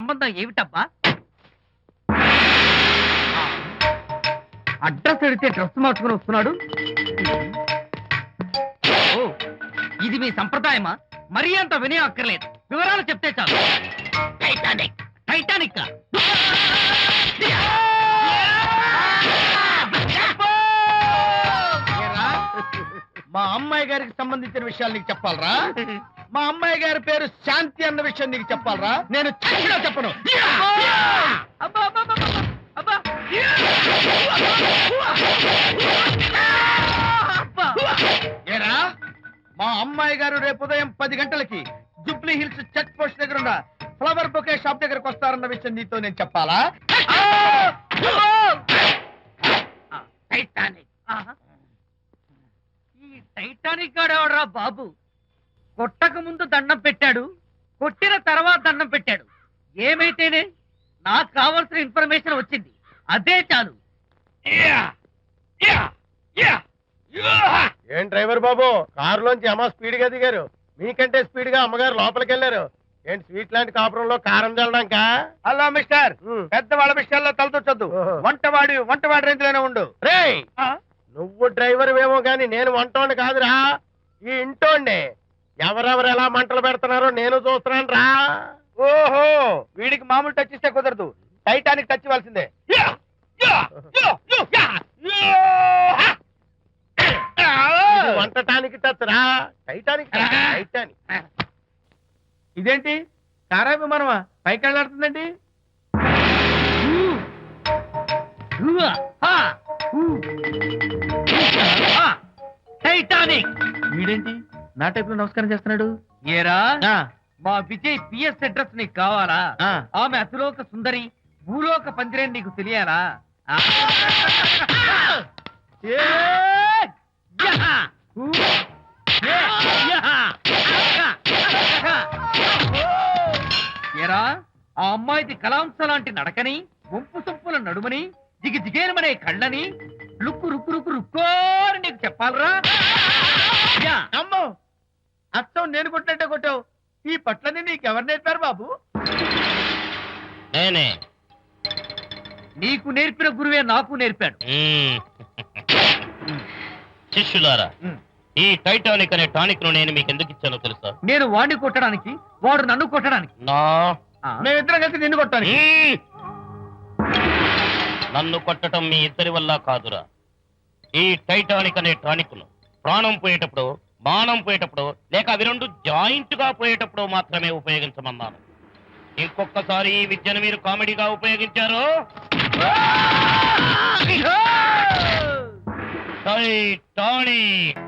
సంబంధం ఏమిటబ్బా? అడ్రస్ అడిగితే డ్రెస్ మార్చుకుని వస్తున్నాడు. ఓ, ఇది మీ సంప్రదాయమా? మరీ అంత వినయం అక్కర్లేదు, వివరాలు చెప్తే చాలు. టైటానిక్ టైటానిక్ మా అమ్మాయి గారికి సంబంధించిన విషయాలు నీకు చెప్పాలరా? మా అమ్మాయి గారి పేరు శాంతి అన్న విషయం నీకు చెప్పాలరా? నేను చచ్చినా చెప్పను. అబ్బా అబ్బా అబ్బా అబ్బా ఏరా, మా అమ్మాయి గారు రేపు ఉదయం 10 గంటలకి జూబ్లీ హిల్స్ చెక్ పోస్ట్ దగ్గర ఉన్న ఫ్లవర్ బొకే షాప్ దగ్గరకు వస్తారన్న విషయం నీతో నేను చెప్పాలా? టైటానిక్. ఈ టైటానిక్ గాడెవడరా బాబు? కొట్టక ముందు దండం పెట్టాడు, కొట్టిన తర్వాత దండం పెట్టాడు. ఏమైతేనే నాకు కావాల్సిన ఇన్ఫర్మేషన్ వచ్చింది, అదే చాలు. ఏం డ్రైవర్ బాబు, కారులోంచి అమ్మ స్పీడ్ గా దిగారు, మీకంటే స్పీడ్ గా అమ్మగారు లోపలికి వెళ్ళారు. ఏంటి స్వీట్ లాంటి కాపురంలో కారం చల్లడానికా? హలో మిస్టర్, పెద్దవాళ్ళ విషయాల్లో తలదొచ్చొద్దు. వంటవాడి రేంజ్ లోనే ఉండు. రే, నువ్వు డ్రైవర్ ఏమో గాని నేను వంటోండి కాదురా, ఈ ఇంటోండి. ఎవరెవరు ఎలా మంటలు పెడుతున్నారో నేను చూస్తున్నాను రా. ఓహో, వీడికి మామూలు టచ్ ఇస్తే కుదరదు, టైటానిక్ టచ్ ఇవ్వాల్సిందే. వంటటానికి టచ్ రా, టైటానిక్ టైటానిక్. ఇదేంటి కారా విమానమా పైకి వెళ్ళాడుతుందండి? టైటానిక్. వీడేంటి నా టైప్ లో నమస్కారం చేస్తున్నాడు? ఏరా, మా విజయ్ పిఎస్ అడ్రస్ నీకు కావాలా? ఆమె అతిలోక సుందరి, భూలోక పందిరేని నీకు తెలియాలా? ఏరా, ఆ అమ్మాయిది కలాంస లాంటి నడకని, వంపు సొంపుల నడుమని, జిగి జిగేలమనే కళ్ళని, లుక్కు రుక్కు రుక్కు రుక్కోని నీకు చెప్పాలరా? అమ్మో, అచ్చం నేను కొట్టినట్టే కొట్టావు. ఈ పట్లని నీకెవరు నేర్పారు బాబు? నేనే. నీకు నేర్పిన గురువే నాకు నేర్పాడు. శిష్యులారా, ఈ టైటానిక్ అనే టానిక్ ను నేను మీకు ఎందుకు ఇచ్చానో తెలుసా? నేను వాడిని కొట్టడానికి, వాడు నన్ను కొట్టడానికి. మేమిద్దరం కలిసి నిన్ను కొట్టాను. నన్ను కొట్టడం మీ ఇద్దరి వల్ల కాదురా. ఈ టైటానిక్ అనే టానిక్ ను ప్రాణం పోయేటప్పుడు, బాణం పోయేటప్పుడు, లేక అవి రెండు జాయింట్ గా పోయేటప్పుడు మాత్రమే ఉపయోగించమన్నాను. ఇంకొకసారి ఈ విద్యను మీరు కామెడీగా ఉపయోగించారు, టైటానిక్.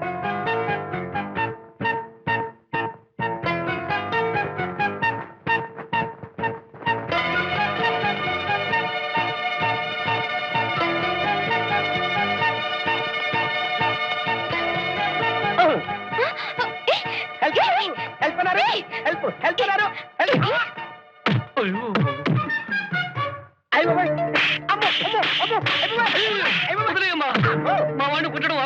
మా వాడిని కొట్టడం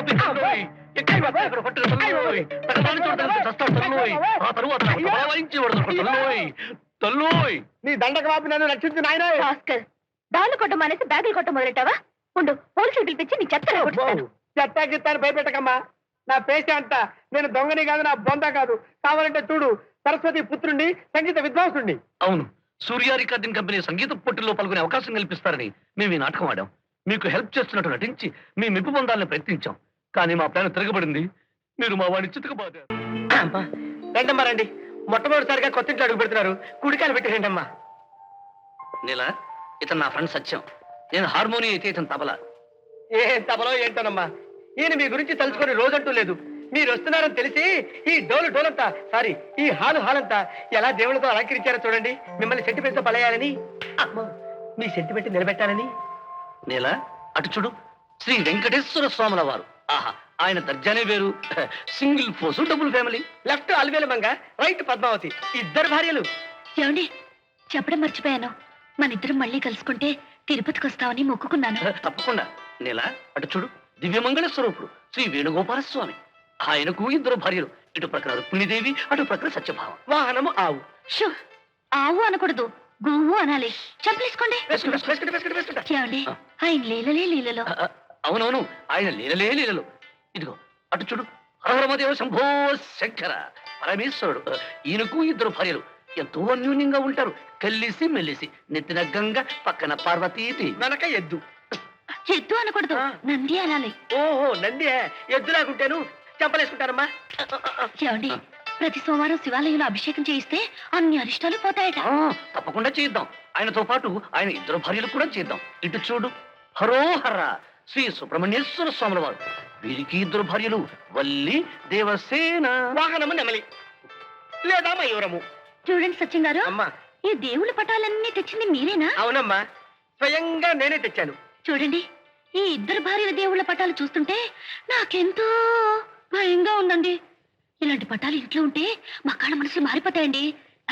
నీ దండక వాపి నన్ను రక్షించు నాయన. దాళ్ళు కొట్ట మానేసి బ్యాగులు కొట్ట మొదలెట్టావా? ఉండు, పోలీసులు పిలిపించి నీ చెత్తాకిత్తాను భయపెట్టకమ్మా. నా పేష అంట, నేను దొంగని కాదు, నా బొంద కాదు. కావాలంటే చూడు, సరస్వతి పుత్రుణ్ణి, సంగీత విద్వాంసుణ్ణి. అవును, సూర్య రికార్డింగ్ కంపెనీ సంగీత పోటీల్లో పాల్గొనే అవకాశం కల్పిస్తారని మేము ఈ నాటకం ఆడాం. మీకు హెల్ప్ చేస్తున్నట్టు నటించి మీ మెప్పు పొందాలని ప్రయత్నించాం. కానీ మా ప్లాన్ తిరగబడింది. మీరు మా వాడిని చితకబాదారు. రండమ్మా రండి, మొట్టమొదటిసారిగా కొత్త ఇంట్లో అడుగు పెడుతున్నారు, కుడికాయలు పెట్టి రండమ్మా. నీలా, ఇతను నా ఫ్రెండ్ సత్యం. నేను హార్మోనియం అయితే ఇతను తబలా. ఏం తబలో ఏంటోనమ్మా, ఈయన మీ గురించి తలుచుకొని రోజంటూ లేదు. మీరు వస్తున్నారని తెలిసి ఈ డోలంతా, సారీ, ఈ హాలంతా ఎలా దేవుళ్ళతో అలంకరించారో చూడండి. మిమ్మల్ని సెంటిమెంట్ తో పడేయాలని, మీ సెంటిమెంట్ నిలబెట్టాలని. నీలా, అటు చూడు, శ్రీ వెంకటేశ్వర స్వాముల వారు. ఆహా, ఆయన దర్జానే వేరు. Single force, double family. Left Alvelamanga, right Padmavati, ఇద్దరు భార్యలు. ఏమండి, చెప్పడం మర్చిపోయాను. మన ఇద్దరం మళ్ళీ కలుసుకుంటే తిరుపతికి వస్తామని మొక్కుకున్నాను. తప్పకుండా. నీలా, అటు చూడు, దివ్యమంగళ స్వరూపుడు శ్రీ వేణుగోపాల స్వామి. ఆయనకు ఇద్దరు భార్యలు. ఇటు ప్రక్కన రుక్మిణీదేవి, అటు ప్రక్కన సత్యభామ. వాహనము ఆవు. షో, ఆవు అనకూడదు, గువ్వు అనాలి. చెప్పలేసుకోండి. వేసుకుంటా. ఏమండి ఆయన లీలలే లీలలో. అవునవును, ఆయన లీలలే లీలలు. ఇదిగో అటు చూడు, హరహరమదేవ శంభో శంకర పరమేశ్వరుడు. ఈయనకు 2 భార్యలు, ఎంతో అన్యూన్యంగా ఉంటారు. కలిసి మెల్లిసి, నెత్తిన గంగ, పక్కన పార్వతీ, వెనక ఎద్దు. ఎద్దు అనకూడదు, నంది అనాలి. ఓహో నంది ఎద్దులాగుంటాను, చెప్పలేసుకుంటానమ్మా. ఏమండి ప్రతి సోమవారం శివాలయంలో అభిషేకం చేయిస్తే అన్ని అరిష్టాలు పోతాయట. తప్పకుండా చేద్దాం. ఆయనతో పాటు ఆయన 2 భార్యలు కూడా చేద్దాం. ఇటు చూడు, హరోహర శ్రీ సుబ్రహ్మణ్యేశ్వర స్వాముల వారు. వీరికి 2 భార్యలు, వల్లి, దేవసేన. వాహనము నెమలి లేదా మయూరము. చూడండి సత్యం గారు, అమ్మా ఈ దేవుళ్ళ పటాలన్నీ తెచ్చింది మీరేనా? అవునమ్మా, స్వయంగా నేనే తెచ్చాను. చూడండి, ఈ 2 భార్యల దేవుళ్ళ పటాలు చూస్తుంటే నాకెంతో భయంగా ఉందండి. ఇలాంటి పటాలు ఇంట్లో ఉంటే మా కాళ్ళ మనసులు మారిపోతాయండి.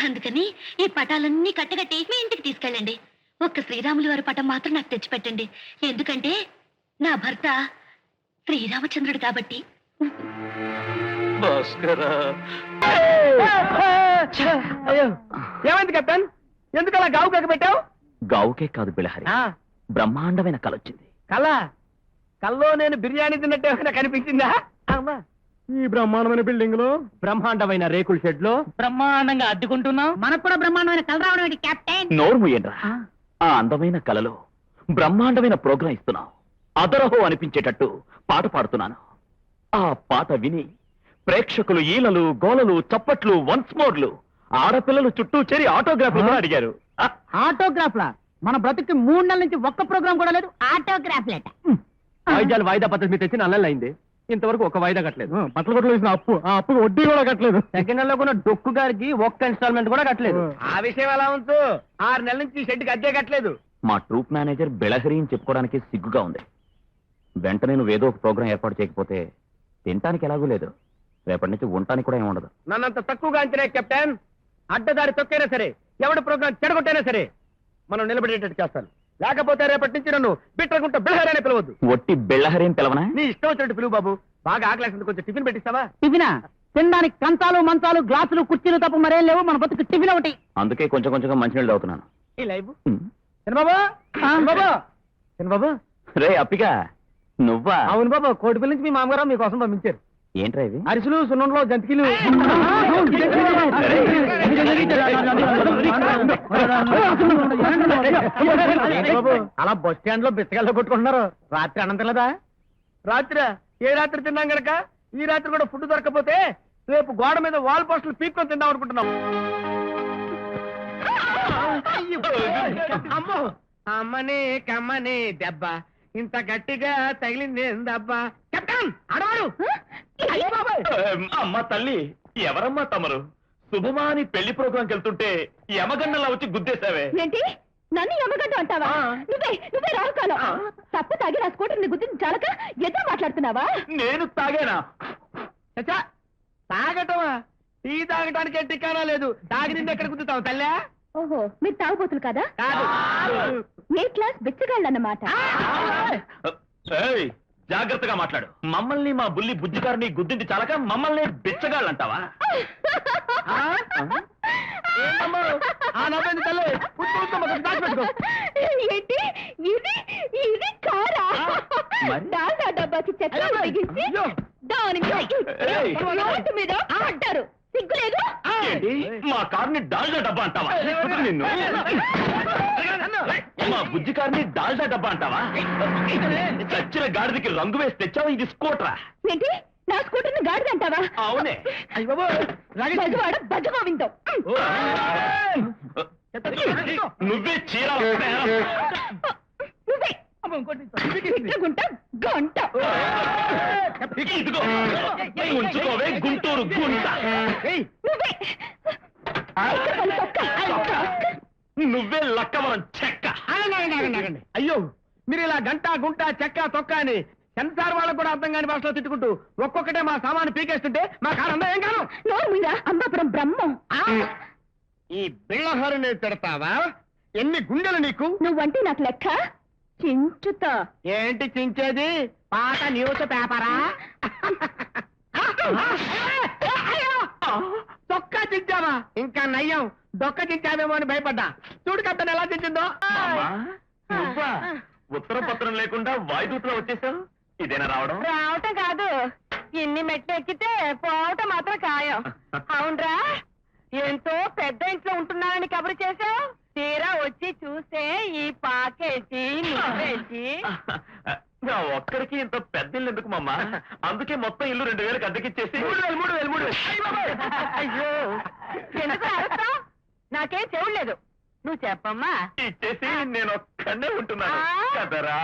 అందుకని ఈ పటాలన్నీ కట్టగట్టి మీ ఇంటికి తీసుకెళ్ళండి. ఒక్క శ్రీరాములు వారి పటం మాత్రం నాకు తెచ్చిపెట్టండి. ఎందుకంటే నా భర్త శ్రీరామచంద్రుడు కాబట్టి. భాస్కరా, అయ్యో ఏమైంది కెప్టెన్, ఎందుకు అలా గావు కక్క పెట్టావు? గావుకే కాదు బిళహరి, బ్రహ్మాండమైన కలొచ్చింది. కల్లో నేను బిర్యానీ తిన్నట్టు ఏమైనా కనిపించిందా? అమ్మా, ఈ బ్రహ్మాండమైన బిల్డింగ్ లో, బ్రహ్మాండమైన రేకుల షెడ్ లో బ్రహ్మాండంగా అడ్డుకుంటున్నాం. మనకు కూడా బ్రహ్మాండమైన కల రావడం ఏంటి కెప్టెన్? నోరు మూయండ్రా. ఆ అందమైన కలలో బ్రహ్మాండమైన ప్రోగ్రాం ఇస్తున్నావు. అదరహో అనిపించేటట్టు పాట పాడుతున్నాను. ఆ పాట విని ప్రేక్షకులు ఈలలు, గోలలు, చప్పట్లు, వన్స్ మోర్లు, ఆడపిల్లలు చుట్టూ చేరి ఆటోగ్రాఫ్లు కూడా అడిగారు. ఆటోగ్రాఫ్లా? మన బ్రతుకి 3 నెలల నుంచి ఒక్క ప్రోగ్రామ్ కూడా లేదు. ఆటోగ్రాఫ్లట. వాయిద్యాలు వాయిదా పద్ధతి మీద తెచ్చి అయింది. ఇంతవరకు ఒక వాయిదా కట్టలేదు. బట్టలు కొట్లు వేసిన అప్పు, ఆ అప్పు వడ్డీ కూడా కట్టలేదు. సెకండ్ నెలలో కూడా డొక్కు గారికి ఒక్క ఇన్స్టాల్మెంట్ కూడా కట్టలేదు. ఆ విషయం ఎలా ఉంచు, 6 నెలల నుంచి షెడ్కి అద్దె కట్టలేదు. మా ట్రూప్ మేనేజర్ బిళహరి అని చెప్పుకోవడానికి సిగ్గుగా ఉంది. వెంటనే నువ్వేదో ఒక ప్రోగ్రాం ఏర్పాటు చేయకపోతే తినటానికి ఎలాగూ లేదు, రేపటి నుంచి ఉండటానికి కూడా ఏముండదు. నన్నంత తక్కువగా అంచనా కెప్టెన్. అడ్డదారి తొక్కైనా సరే, ఎవడి ప్రోగ్రాం చెడగొట్టైనా సరే మనం నిలబడేటట్టు చేస్తాను. లేకపోతే రేపటి నుంచి నన్ను బిట్రగుంట బిళహరి అనే పిలవద్దు. ఒట్టి బిళహరి అని పిలవనా? నీ ఇష్టం వచ్చినట్టు పిలువు బాబు. బాగా ఆకలేసింది, కొంచెం టిఫిన్ పెట్టిస్తావా? టిఫినా? తినడానికి కంచాలు, మంచాలు, గ్లాసులు, కుర్చీలు తప్ప మరేం లేవు. మన బతుకు టిఫిన్ ఒకటి. అందుకే కొంచెం కొంచెంగా మంచినీళ్ళు తాగుతున్నాను. ఈ లైవ్ బాబు, బాబు. రే అప్పిగా, నువ్వా? అవును బాబు, కోటిపల్లి నుంచి మీ మామగారు మీకోసం పంపించారు. ఏంట్రా ఇది? అరిసెలు, సున్నంలో జంతికలు. అలా బస్ స్టాండ్ లో బిచ్చగల్లో కొట్టుకుంటున్నారు. రాత్రి అన్నం లేదా? రాత్రి ఏ రాత్రి తిన్నాం గనక ఈ రాత్రి కూడా ఫుడ్ దొరకపోతే రేపు గోడ మీద వాల్ పోస్టులు పీక్కొని తిందాం అనుకుంటున్నాం. అమ్మో, అమ్మని కమ్మని దెబ్బ ఇంత గట్టిగా తగిలింది దెబ్బ. కెప్టెన్ అడవాడు. అమ్మ తల్లి, ఎవరమ్మా తమరు? శుభమాని పెళ్లి ప్రోగ్రాంకి వెళ్తుంటే యమగన్నలా వచ్చి గుద్దేశావే. ఏంటి నన్ను యమగడ్డ అంటావా? నువ్వే రావుకాలం. తప్పు తాగి నా స్కూటర్ గురించి చాలక ఎదురు మాట్లాడుతున్నావా? నేను తాగానా? చచ్చా, తాగటమా? టీ తాగటానికి టికానా లేదు. తాగి నిండి ఎక్కడ గుద్దుతావు తల్లా? ఓహో, మీరు తాగుబోతులు కదా? కాదు. ఏ క్లాస్ బిచ్చగాళ్ళు అన్నమాట. ఏయ్, జాగ్రత్తగా మాట్లాడు. మమ్మల్ని మా బుల్లి బుజ్జిగారిని గుద్దింది చాలక మమ్మల్ని బిచ్చగాళ్ళంటావా? ఆ నవ్వేంది తల్లి? దాచిపెట్టుకో. ఏంటి ఇది కారా? మరి? డాల్డా డబ్బాకి చెత్త తగిలించి దాని రోడ్డు మీద అంటారు. సిగ్గులేదు? ఏంటి, మా కార్ని డాల్డా డబ్బా అంటావా? నిన్ను మా బుజ్జి కార్ని డాల్డా డబ్బా అంటావా? చచ్చిన గాడిదకి రంగు వేసి తెచ్చావు, ఇది స్కూటరా? ఏంటి నా స్కూటర్ ని గాడిద అంటావా? అవునే. బజవాడ బజగోవిందం. నువ్వే చీర నువ్వే గుంట గంట. ఇదిగో ఉంచుకోవే గుంటూరు గుంట. నువ్వే నువ్వే లక్కవరం చెక్క. అయ్యో, మీరు ఇలా గంట గుంట చెక్క తొక్క అని సెన్సార్ వాళ్ళకు కూడా అర్థం కాని భాషలో తిట్టుకుంటూ ఒక్కొక్కటే మా సామాను పీకేస్తుంటే మా కారణం ఏం కాదు. నోరు మీద అంబాపురం బ్రహ్మం. ఈ బిళ్ళహరిని తిడతావా? ఎన్ని గుండెలు నీకు? నువ్వంటే నాకు లెక్క. చించుతా. ఏంటి చించేది? పాత న్యూస్ పేపరా? తొక్క చించావా? ఇంకా నయ్యం, దొక్క చించావేమో అని భయపడ్డా. చూడు కట్టను ఎలా చించిందో. మామా, నువ్వా? ఉత్తర పత్రం లేకుండా వాయుదూతలో వచ్చేసావు. ఇదేనా రావడం? రావటం కాదు, ఇన్ని మెట్లు ఎక్కితే పోవటం మాత్రం ఖాయం. అవునరా, ఎంతో పెద్ద ఇంట్లో ఉంటున్నానని కబురు చేసావు. తీరా వచ్చి చూస్తే ఈ పాకేసి నువ్వేసి. నా ఒక్కడికి ఇంత పెద్ద ఇల్లు ఎందుకు మామా? అందుకే మొత్తం ఇల్లు 2000 అద్దెకిచ్చేసి 3,000. అయ్యో, ఎందుకు అరుస్తావ్? నాకేం చెవులేదు, నువ్వు చెప్పమ్మా. ఇచ్చేసి నేను ఒక్కడే ఉంటున్నాను కదరా.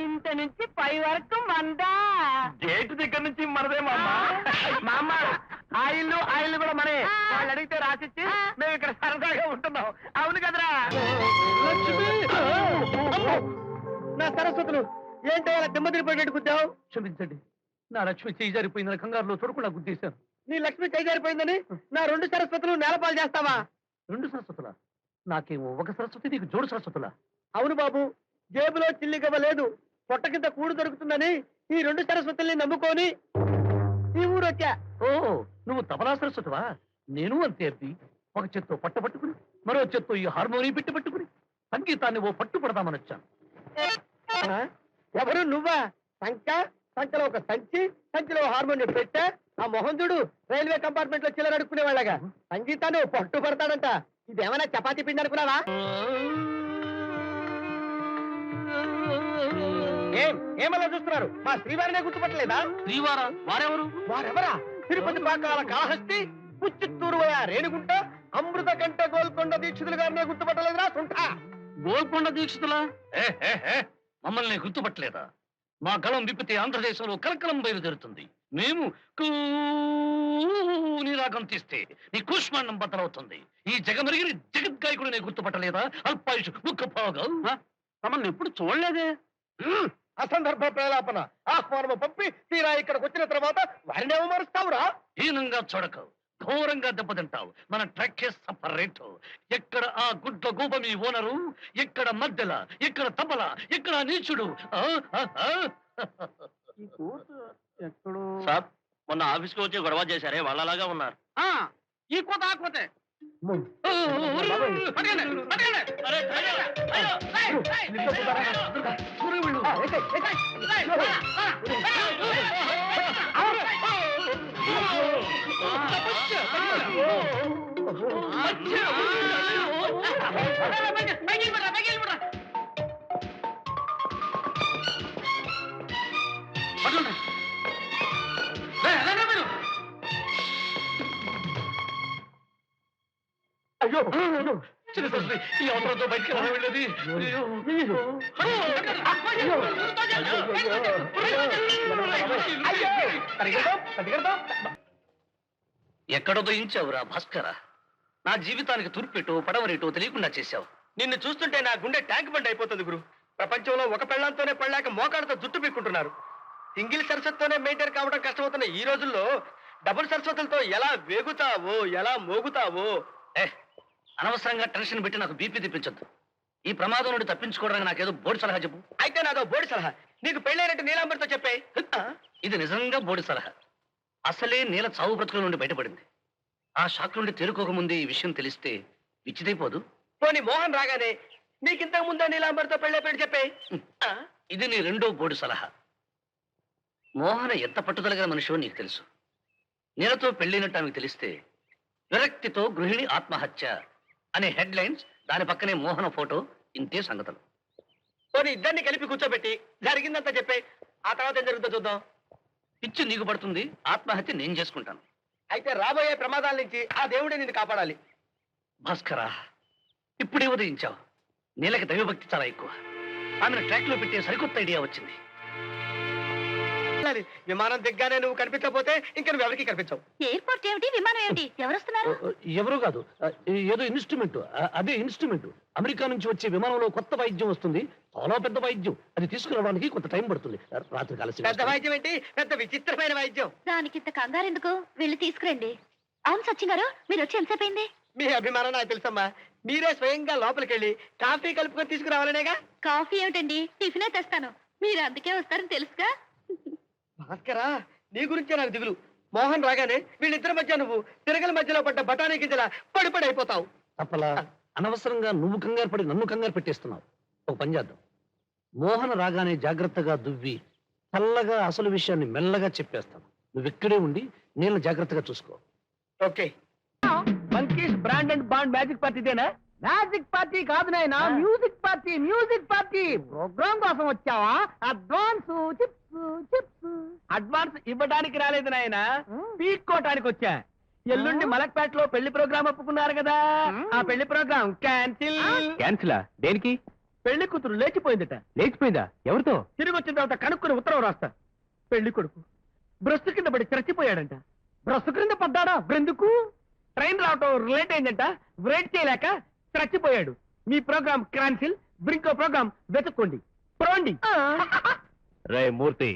ఇంత నుంచి పై వరకు మందా. గేటు దగ్గర నుంచి మనదే మామా. మామ, ఆ ఇల్లు కూడా మనే. వాళ్ళు అడిగితే రాసిచ్చి మేము ఇక్కడ సరదాగా ఉంటున్నాం. అవును కదరా? లక్ష్మి, నా సరస్వతులు ఏంటో అలా దిమ్మదిరిపోయేట్టు గుద్దావు? క్షమించండి, నా లక్ష్మి చేయి జారిపోయిందని కంగారులో చూడకుండా గుద్దేశాను. నీ లక్ష్మి చేజారిపోయిందని నా 2 సరస్వతులు నేలపాలు చేస్తావా? 2 సరస్వతులా? నాకేమో ఒక సరస్వతి, నీకు జోడు సరస్వతులా? అవును బాబు, జేబులో చిల్లిగవ్వ లేదు, పొట్ట కింద కూడు దొరుకుతుందని ఈ 2 సరస్వతుల్ని నమ్ముకొని ఈ ఊరు వచ్చా. ఓ, నువ్వు తబలా సరస్వతివా? నేను అంతే అబ్బి. ఒక చేత్తో పట్ట పట్టుకుని మరో చేత్తో ఈ హార్మోనియం పెట్టి పట్టుకుని సంగీతాన్ని ఓ పట్టు పడదామని వచ్చాను. ఆ? ఎవరు నువ్వా? సంచలో ఒక సంచిలో హార్మోనియం పెట్టా. ఆ మొహం చూడు, రైల్వే కంపార్ట్మెంట్ లో చిల్లర అడుక్కునే వాళ్ళగా. సంగీతాన్ని ఓ పట్టు పడతాడంట. ఇదేమైనా చపాతీ పిండి అనుకున్నావా? ఏమలా చూస్తున్నారు? మా శ్రీవారినే గుర్తుపట్టలేదా? శ్రీవారా? వారెవరు? వారెవరా? తిరుపతి పాకాల కాళహస్తి, పుచ్చిత్తూరు రేణుగుంట, అమృత కంట గోల్కొండ దీక్షితులు గారినే గుర్తుపట్టలేదురా సుంఠ? గోల్కొండ దీక్షితులా? మమ్మల్ని గుర్తుపట్టలేదా? మా గళం విప్పితే ఆంధ్రదేశంలో కలకలం బయలుదేరుతుంది. మేము నీ రాగం తీస్తే నీ కూష్మాండం బద్దలవుతుంది. ఈ జగమరిగిన జగద్గాయకుడిని గుర్తుపట్టలేదా? అల్పాయుషు ముఖపోగా మమ్మల్ని ఎప్పుడు చూడలేదే. అసందర్భ ప్రలాపన. ఆహ్వానము పంపి తీరా ఇక్కడికి వచ్చిన తర్వాత వారిని అవమానిస్తావురా? హీనంగా చూడకు, ఘోరంగా దెబ్బతింటావు. మన ట్రక్ సపరేట్. ఎక్కడ ఆ గుడ్ల గూప మీ ఓనరు, ఎక్కడ మధ్యల, ఎక్కడ తబల, ఎక్కడ నీచుడు. సార్, మొన్న ఆఫీస్కి వచ్చి గొడవ చేశారే, వాళ్ళలాగా ఉన్నారు. ఈ కోత ఆ కోతే. అయ్యో, చిన్న సరస్వతి, ఈ అవసరంతో బయటికి ఎలా వెళ్ళేది? ఎక్కడ దయించావురా భాస్కర? నా జీవితానికి తూర్పెట్టో పడవరేటో తెలియకుండా చేశావు. నిన్ను చూస్తుంటే నా గుండె ట్యాంక్ బండ్ అయిపోతుంది గురు. ప్రపంచంలో ఒక పెళ్ళంతోనే పడలేక మోకాళ్ళతో జుట్టు పీక్కుంటున్నారు. సింగిల్ సరస్వతితోనే మెయింటైన్ కావడం కష్టమవుతున్న ఈ రోజుల్లో డబుల్ సరస్వతులతో ఎలా వేగుతావో, ఎలా మోగుతావో. అనవసరంగా టెన్షన్ పెట్టి నాకు బీపీ తెప్పించొద్దు. ఈ ప్రమాదం నుండి తప్పించుకోవడానికి నాకేదో బోడి సలహా చెప్పు. అయితే నాదో బోడి సలహా. నీకు పెళ్ళైనట్టు నీలాంబరితో చెప్పే. ఇది నిజంగా బోడి సలహా. అసలే నీల చావు బ్రతుకుల నుండి బయటపడింది. ఆ షాక్ నుండి తేరుకోకముందే ఈ విషయం తెలిస్తే విచ్చిదైపోదు. పోనీ మోహన్ రాగానే నీకింతకు ముందే నీలాంబరితో పెళ్ళైపోయి చెప్పే. ఇది నీ రెండో బోడి సలహా. మోహన ఎంత పట్టుదలగల మనిషో నీకు తెలుసు. నీలతో పెళ్ళైనట్టు ఆమెకు తెలిస్తే విరక్తితో గృహిణి ఆత్మహత్య అనే హెడ్లైన్స్, దాని పక్కనే మోహన ఫోటో, ఇంతే సంగతులు. పోనీ ఇద్దరిని కలిపి కూర్చోబెట్టి జరిగిందంతా చెప్పే. ఆ తర్వాత ఏం జరుగుతుందో చూద్దాం. పిచ్చి నీకు పడుతుంది, ఆత్మహత్య నేను చేసుకుంటాను. అయితే రాబోయే ప్రమాదాల నుంచి ఆ దేవుడే నిన్ను కాపాడాలి. భాస్కరా, ఇప్పుడే ఉదయించావు. నీలకి దైవభక్తి చాలా ఎక్కువ. ఆమెను ట్రాక్ లో పెట్టే సరికొత్త ఐడియా వచ్చింది. విమానం దిగ్గానే నువ్వు కనిపించకపోతే ఇంకా నువ్వు ఎవరికి కనిపించవు. ఎయిర్పోర్ట్ ఏమిటి, విమానం ఏమిటి, ఎవరొస్తున్నారు? ఎవరు కాదు, ఏదో ఇన్స్ట్రుమెంట్. అదే ఇన్స్ట్రుమెంట్. అమెరికా నుంచి వచ్చే విమానంలో కొత్త వాయిద్యం వస్తుంది, చాలా పెద్ద వాయిద్యం. అది తీసుకురావడానికి కొంత టైం పడుతుంది. రాత్రి కలిసి పెద్ద వాయిద్యం ఏంటి, పెద్ద విచిత్రమైన వాయిద్యం. దానికింత కంగారు ఎందుకు, వెళ్ళి తీసుకురండి. అవును సచిన్ గారు, మీరు వచ్చి ఎంతసేపు అయింది? మీ అభిమానం నాకు తెలుసమ్మా. మీరే స్వయంగా లోపలికి వెళ్ళి కాఫీ కలుపుకొని తీసుకురావాలనేగా. కాఫీ ఏమిటండి, టిఫినే తెస్తాను. మీరు అందుకే వస్తారని తెలుసుగా. భాస్కరా, నీ గురించే నాకు దిగులు. మోహన్ రాగానే వీళ్ళిద్దరి మధ్య నువ్వు తిరగల మధ్యలో పడ్డ బఠానీ గింజలా పడి అయిపోతావు. తప్పలా అనవసరంగా నువ్వు కంగారు పడి నన్ను కంగారు పెట్టేస్తున్నావు. ఒక పని చేద్దాం. మోహన్ రాగానే జాగ్రత్తగా దువ్వి చల్లగా అసలు విషయాన్ని మెల్లగా చెప్పేస్తాను. నువ్వు ఇక్కడే ఉండి నేను జాగ్రత్తగా చూసుకో. Okay. Monkeys brand and bond magic పార్టీదేనా? మ్యాజిక్ పార్టీ కాదు నాయనా, music party. Music party program కోసం వచ్చావా? అడ్వాన్స్ అడ్వాన్స్ ఇవ్వడానికి రాలేదు నాయనా, పీక్కోటానికి వచ్చా. ఎల్లుండి మలక్పేటలో పెళ్లి ప్రోగ్రామ్ ఒప్పుకున్నారు కదా, ఆ పెళ్లి ప్రోగ్రామ్ క్యాన్సిల్. క్యాన్సిలా? దేనికి? పెళ్లి కూతురు లేచిపోయిందట. లేచిపోయిందా? ఎవరితో? తిరిగి వచ్చిన తర్వాత కనుక్కుని ఉత్తరం రాస్తా. పెళ్లి కొడుకు బ్రష్ కింద పడి చచ్చిపోయాడంట. బ్రష్ కింద పడ్డాడా? బ్రెందుకు? ట్రైన్ రావటం లేట్ అయిందంట, వెయిట్ చేయలేక చచ్చిపోయాడు. మీ ప్రోగ్రామ్ క్యాన్సిల్, ఇంకో ప్రోగ్రామ్ వెతుక్కోండి. ప్రోండి. రే మూర్తి,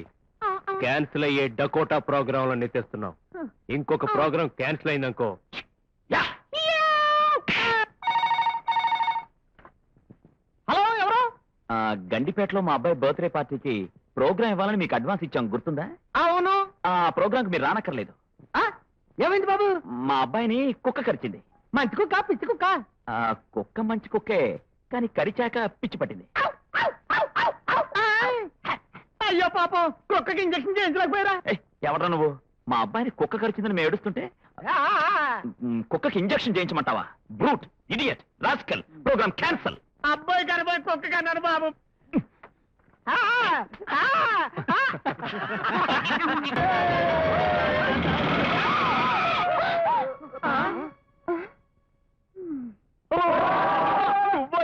క్యాన్సిల్ అయ్యే డకోటా ప్రోగ్రామ్ లో నెత్తేస్తున్నావు. ఇంకొక ప్రోగ్రామ్ క్యాన్సిల్ అయిందనుకో. హలో, ఎవరు? గండిపేటలో మా అబ్బాయి బర్త్డే పార్టీకి ప్రోగ్రామ్ ఇవ్వాలని మీకు అడ్వాన్స్ ఇచ్చాం, గుర్తుందా? అవును. ఆ ప్రోగ్రామ్ కి మీరు రానక్కర్లేదు. ఏమైంది బాబు? మా అబ్బాయిని కుక్క కరిచింది. మంచి కుక్క పిచ్చి కుక్క? కుక్క మంచి కుక్కే, కానీ కరిచాక పిచ్చి పట్టింది. అయ్యో పాపం, కుక్కకి ఇంజక్షన్ చేయించలేకపోయారా? ఎవడ్రా నువ్వు? మా అబ్బాయిని కుక్క కరిచిందని మేము ఏడుస్తుంటే కుక్కకి ఇంజక్షన్ చేయించమంటావా? Brute, idiot, rascal. Program cancel. అబ్బాయి కనబోయి కుక్క కన్నాడు బాబు.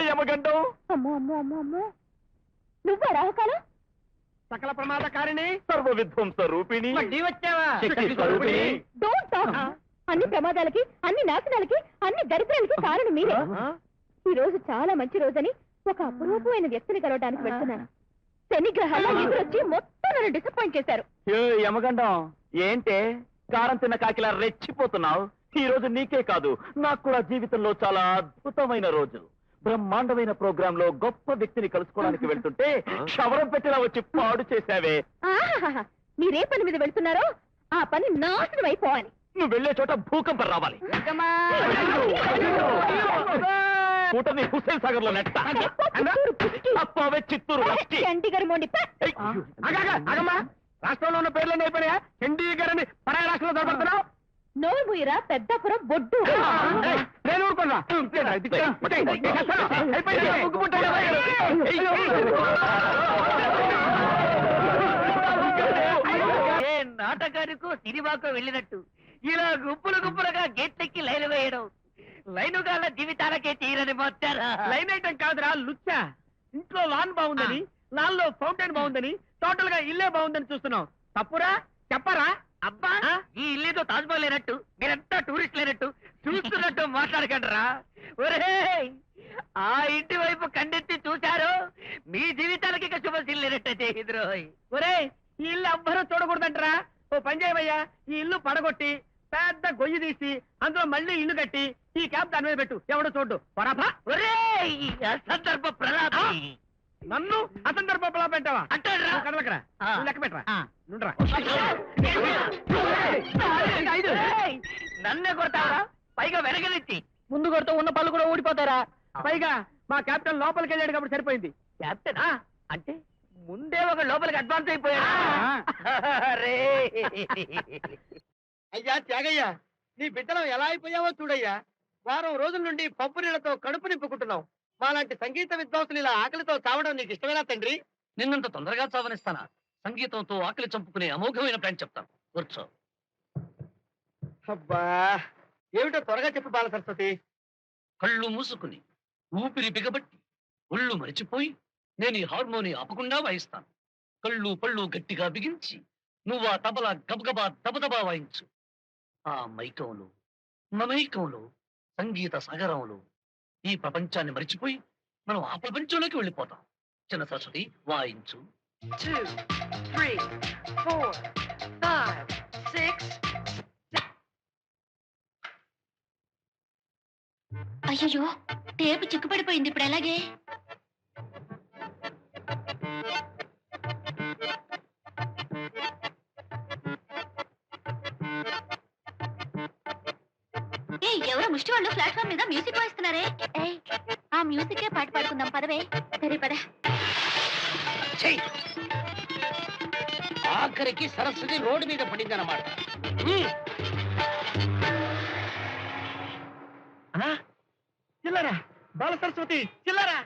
యమగండం. అమ్మో అమ్మో అమ్మో అమ్మో, నువ్వా రాహుకాలం? సకల ప్రమాదకారిణి, సర్వ విధ్వంస రూపిణి. మళ్ళీ వచ్చావా? శక్తి స్వరూపిణి. Don't talk. అన్ని ప్రమాదాలకి, అన్ని నాశనాలకి, అన్ని దరిద్రాలకి కారణం మీరే. ఈ రోజు చాలా మంచి రోజని ఒక అపురూపమైన వ్యక్తిని కలవడానికి వెళ్తున్నాను. శనిగ్రహాలు ఎదురొచ్చి మొత్తం నన్ను డిసప్పాయింట్ చేశారు. యమగండం, ఏంటే కారం తిన్న కాకిలా రెచ్చిపోతున్నావు? ఈ రోజు నీకే కాదు, నాకు కూడా జీవితంలో చాలా అద్భుతమైన రోజు. బ్రహ్మాండమైన ప్రోగ్రామ్ లో గొప్ప వ్యక్తిని కలుసుకోవడానికి వెళ్తుంటే క్షవరం పెట్టిలా వచ్చి పాడు చేశావే. ఆహాహాహా. మీరే పని మీద వెళ్తున్నారో ఆ పని నాశనం అయిపోవాలి. నువ్వు వెళ్లే చోట భూకంపం రావాలి. కూటమి హుస్సేన్ సాగర్ లో నెట్ట. అప్పవే చిత్తూరు వచ్చి. చండీగఢ్ మోండి రాష్ట్రంలో ఉన్న పేర్లన్నీ అయిపోయా? చండీగఢ్ అని పరాయ రాష్ట్రంలో దొరకడుతున్నావు. నోరు ముయిరా పెద్దాపురం బొడ్డు. నేను ఊరుకున్నా. ఏ నాటకానికో సినిమాకో వెళ్ళినట్టు ఇలా గుంపులు గుంపులుగా గేట్లెక్కి లైన్ వేయడం లైనుగాళ్ళ జీవితాలకే తీరని మొత్తారా? లైన్ ఐటం కాదురా లుచ్చా. ఇంట్లో లాన్ బాగుందని, లాన్ లో ఫౌంటైన్ బాగుందని, టోటల్ గా ఇల్లే బాగుందని చూస్తున్నావు. తప్పురా? చెప్పరా? అబ్బా, ఈ ఇల్లేదో తాజ్మహల్ లేనట్టు, మీరంతా టూరిస్ట్ లేనట్టు చూస్తున్నట్టు మాట్లాడకండిరా. ఒరే, ఆ ఇంటి వైపు కండెత్తి చూశారు, మీ జీవితాలకి ఇక శుభశీల్ లేనట్టయితే ఎదురోయ్. ఒరే, ఈ ఇల్లు ఎవ్వరూ చూడకూడదంటరా. ఓ పని చేయవయ్యా, ఈ ఇల్లు పడగొట్టి పెద్ద గొయ్యి తీసి అందులో మళ్ళీ ఇల్లు కట్టి ఈ క్యాబ్ దాని మీద పెట్టు, ఎవడో చూడు. పరాభా. ఒరే, అసందర్భ ప్రలాపి. నన్ను అసందర్భ ప్రలాప పెట్టావా? అంటారా? కదలకరా, లెక్క పెట్టరా. నుండ్రా. నన్నే కొడతావా? పైగా వెనకనిచ్చి ముందు కొడుతూ ఉన్న పళ్ళు కూడా ఊడిపోతారా? పైగా మా కెప్టెన్ లోపలికి వెళ్ళాడు కాబట్టి సరిపోయింది. కెప్టెన్ అంటే ముందే ఒక లోపలికి అడ్వాన్స్ అయిపోయాడు. అయ్యా త్యాగయ్య, నీ బిడ్డలం ఎలా అయిపోయావో చూడయ్యా. వారం రోజుల నుండి పప్పు నీళ్లతో కడుపు నింపుకుంటున్నావు. మాలాంటి సంగీత విద్వాంసులు ఇలా ఆకలితో చావడం నీకు ఇష్టమేనా తండ్రి? నిన్నంత తొందరగా చావనిస్తానా? సంగీతంతో ఆకలి చంపుకునే అమోఘమైన ప్లాన్ చెప్తాను, కూర్చో. అబ్బా, ఏమిటో త్వరగా చెప్పు బాల సరస్వతి. కళ్ళు మూసుకుని ఊపిరి బిగబట్టి ఒళ్ళు మరిచిపోయి నేను ఈ హార్మోని ఆపకుండా వాయిస్తాను. కళ్ళు పళ్ళు గట్టిగా బిగించి నువ్వు ఆ తబలా గబగబా దబదబా వాయించు. ఆ మైకంలో మమైకంలో సంగీత సాగరంలో ఈ ప్రపంచాన్ని మరిచిపోయి మనం ఆ ప్రపంచంలోకి వెళ్ళిపోతాం. చిన్న సరస్వతి, వాయించు. 2, 3, 4, 5, 6. అయ్యో, టేపు చిక్కుపడిపోయింది. ఇప్పుడు ఎలాగే? వాళ్ళు ప్లాట్ఫామ్ మీద మ్యూజిక్ వాయిస్తున్నారే. ఏయ్, ఆ మ్యూజికే పాట పాడుకుందాం పదవే. సరే పద. చెయ్యి. ఆఖరికి సరస్వతి రోడ్డు మీద పడిందన్నమాట. చిల్లరా బాల సరస్వతి చిల్లరా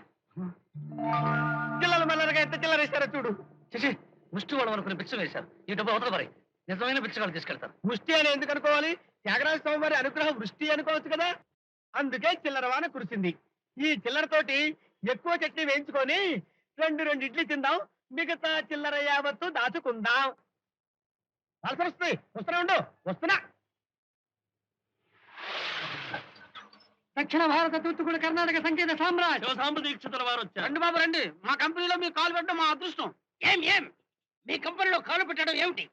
చిల్లలు మల్లరగా ఎంత చిల్లరేశారో చూడు. చేసి ముష్టి వాడు అనుకుని బిచ్చం వేశారు. ఈ డబ్బు అవతల మరి నిజమైన బిచ్చగాళ్ళు తీసుకెళ్తారు. ముష్టి అని ఎందుకు అనుకోవాలి? త్యాగరాజ స్వామి వారి అనుగ్రహం వృష్టి అనుకోవచ్చు కదా. అందుకే చిల్లరవాన కురిసింది. ఈ చిల్లరతోటి ఎక్కువ చట్నీ వేయించుకొని రెండు ఇడ్లీ తిందాం, మిగతా చిల్లర యావత్తు దాచుకుందాం. బాల సరస్వతి వస్తున్నా ఉండు, వస్తున్నా. దక్షిణ భారత తూర్పుగూడ కర్ణాటక సంగీత సామ్రాజ్ దీక్షితుల వారు వచ్చారు. రండి బాబు రండి. మా కంపెనీలో మీ కాలు పెట్టడం మా అదృష్టం. ఏం మీ కంపెనీలో కాలు పెట్టడం ఏమిటి?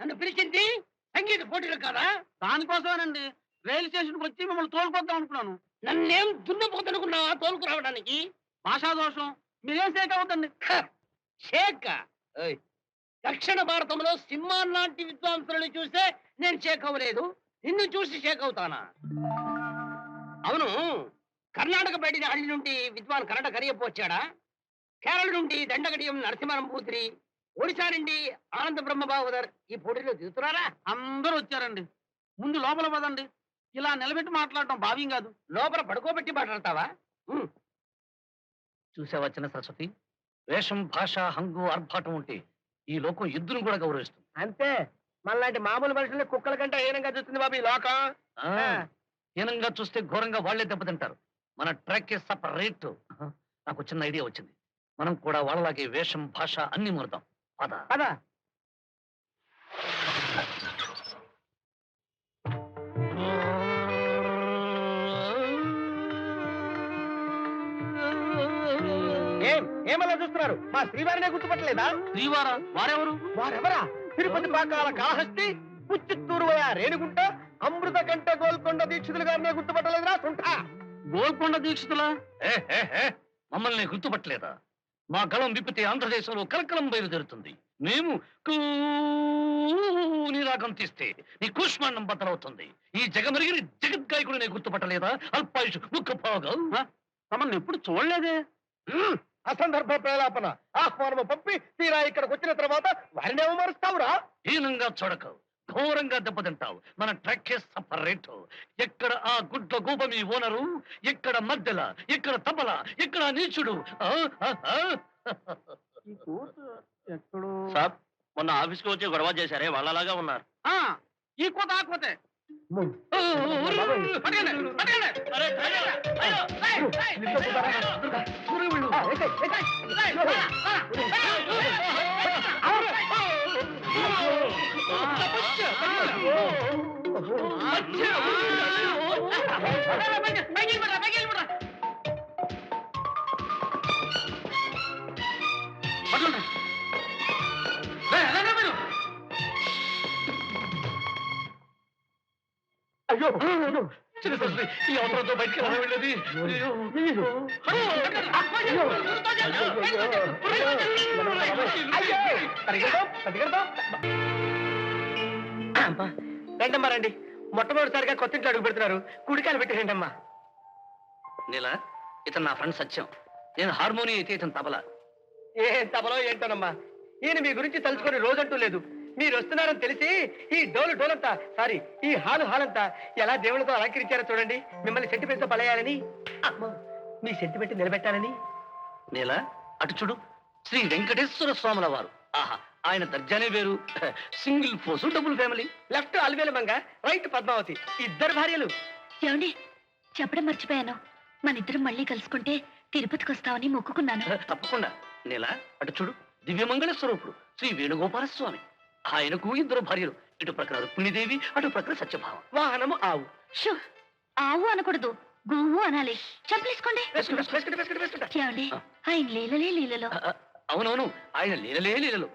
నన్ను పిలిచింది సంగీత పోటీలు కాదా? దానికోసమేనండి రైలు స్టేషన్కి వచ్చి మిమ్మల్ని తోలుకొద్దాం అనుకున్నాను. నన్నేం దున్నపోతనుకున్నావా తోలుకు రావడానికి? భాషా దోషం. మీరేం సేక అవుతండి. షేక్ దక్షిణ భారతంలో సింహాన్ లాంటి విద్వాంసులను చూసే నేను షేక్ అవ్వలేదు. నిన్ను చూసి షేక్ అవుతానా? అవును, కర్ణాటక బయట హಳ್ಳಿ నుండి విద్వాన్ కన్నడ కరియప్ప వచ్చాడా? కేరళ నుండి దండగడియం నరసింహరంపూత్రి, ఒడిశా నుండి ఆనంద బ్రహ్మబావదర్ ఈ పోటీలో దిగుతున్నారా? అందరూ వచ్చారండి. ముందు లోపల పదండి. ఇలా నిలబెట్టి మాట్లాడటం భావ్యం కాదు. లోపల పడుకోబెట్టి మాట్లాడతావా? చూసావా చిన్న సరస్వతి, వేషం భాష హంగు ఆర్భాటం ఉంటే ఈ లోకం ఎద్దును కూడా గౌరవిస్తుంది. అంతే, మనలాంటి మామూలు మనుషుల్ని కుక్కల కంటే హీనంగా చూస్తుంది బాబు ఈ లోకం. హీనంగా చూస్తే ఘోరంగా వాళ్లే దెబ్బతింటారు. మన ట్రాక్ సపరేట్. నాకు చిన్న ఐడియా వచ్చింది. మనం కూడా వాళ్ళలాగే వేషం భాష అన్ని మారుతాం. పద పద. ఏమలా చూస్తున్నారు? మా శ్రీవారినే గుర్తుపట్టలేదా? శ్రీవారా? వారెవరు? వారెవరా? తిరుపతి పాకాల కాళహస్తి, పుచ్చిత్తూరు రేణుగుంట, అమృత కంట గోల్కొండ దీక్షితులు గారినే గుర్తుపట్టలేదురా సుంఠ? గోల్కొండ దీక్షితులా? మమ్మల్ని గుర్తుపట్టలేదా? మా గళం విప్పితే ఆంధ్రదేశంలో కలకలం బయలుదేరుతుంది. మేము నీ రాగం తీస్తే నీ కూష్మాండం బద్దలవుతుంది. ఈ జగమరిగిరి జగద్గాయకుడు నేను గుర్తుపట్టలేదా? అల్పాయుషు ముఖభాగా మమ్మల్ని ఎప్పుడు చూడలేదే. అసందర్భ ప్రలాపన. ఆహ్వానము పంపి తీరా ఇక్కడికి వచ్చిన తర్వాత వారిని అవమానిస్తావురా? హీనంగా చూడకవు, ఘోరంగా దెబ్బతింటావు. మన ట్రక్ సపరేట్. ఎక్కడ ఆ గుడ్ల గూబ మీ ఓనరు, ఎక్కడ మధ్యల, ఎక్కడ తబల, ఎక్కడ నీచుడు. సాబ్, మొన్న ఆఫీస్కి వచ్చి గొడవ చేశారే వాళ్ళలాగా ఉన్నారు. ఈ కోత ఆ కోతే. అయ్యో చిన్న సరస్వతి, ఈ అవసరంతో బయటికి ఎలా వెళ్ళేది? రండమ్మా రండి. మొట్టమొదటిసారిగా కొత్త ఇంట్లో అడుగు పెడుతున్నారు. కుడికాయలు పెట్టి రండమ్మా. నీలా, ఇతను నా ఫ్రెండ్ సత్యం. నేను హార్మోనియం అయితే ఇతను తబలా. ఏ తబలో ఏంటోనమ్మా, ఈయన మీ గురించి తలుచుకొని రోజంటూ లేదు. మీరు వస్తున్నారని తెలిసి ఈ డోలంతా సారీ ఈ హాలంతా ఎలా దేవుళ్ళతో అలంకరించారో చూడండి. మిమ్మల్ని సెంటిమెంట్ తో పడేయాలని, మీ సెంటిమెంట్ నిలబెట్టాలని. నీలా, అటు చూడు, శ్రీ వెంకటేశ్వర స్వాముల వారు. ఆహా, ఆయన దర్జానే వేరు. Single force double family. Left Alivelu Manga, right Padmavati, ఇద్దరు భార్యలు. ఏమండి, చెప్పడం మర్చిపోయాను. మన ఇద్దరం మళ్ళీ కలుసుకుంటే తిరుపతికి వస్తామని మొక్కుకున్నాను. తప్పకుండా. నీలా, అటు చూడు, దివ్యమంగళ స్వరూపుడు శ్రీ వేణుగోపాల స్వామి. ఆయనకు ఇద్దరు భార్యలు. ఇటు ప్రక్కన రుక్మిణీదేవి, అటు ప్రక్కన సత్యభామ. వాహనము ఆవు. షూ, ఆవు అనకూడదు, గువ్వు అనాలి. చంపలేసుకోండి. ఏమండి, ఆయన లీలలే లీలలో. అవునవును, ఆయన లీలలే లీలలు.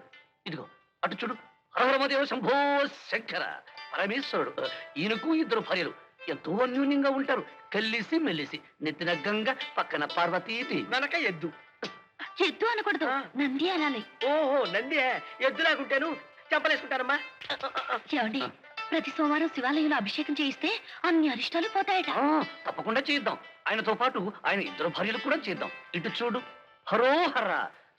ఇదిగో అటు చూడు, హరహరమదేవ శంభో శంకర పరమేశ్వరుడు. ఈయనకు ఇద్దరు భార్యలు. ఎంతో అన్యూన్యంగా ఉంటారు, కలిసి మెలిసి. నెత్తిన గంగ, పక్కన పార్వతీ, వెనక ఎద్దు. ఎద్దు అనకూడదు, నంది అనాలి. ఓహో నంది. ఎద్దులాగుంటాను, చెప్పలేసుకుంటారమ్మా. ఏమండి, ప్రతి సోమవారం శివాలయంలో అభిషేకం చేయిస్తే అన్ని అరిష్టాలు పోతాయట. తప్పకుండా చేద్దాం. ఆయనతో పాటు ఆయన ఇద్దరు భార్యలు కూడా చేద్దాం. ఇటు చూడు, హరోహర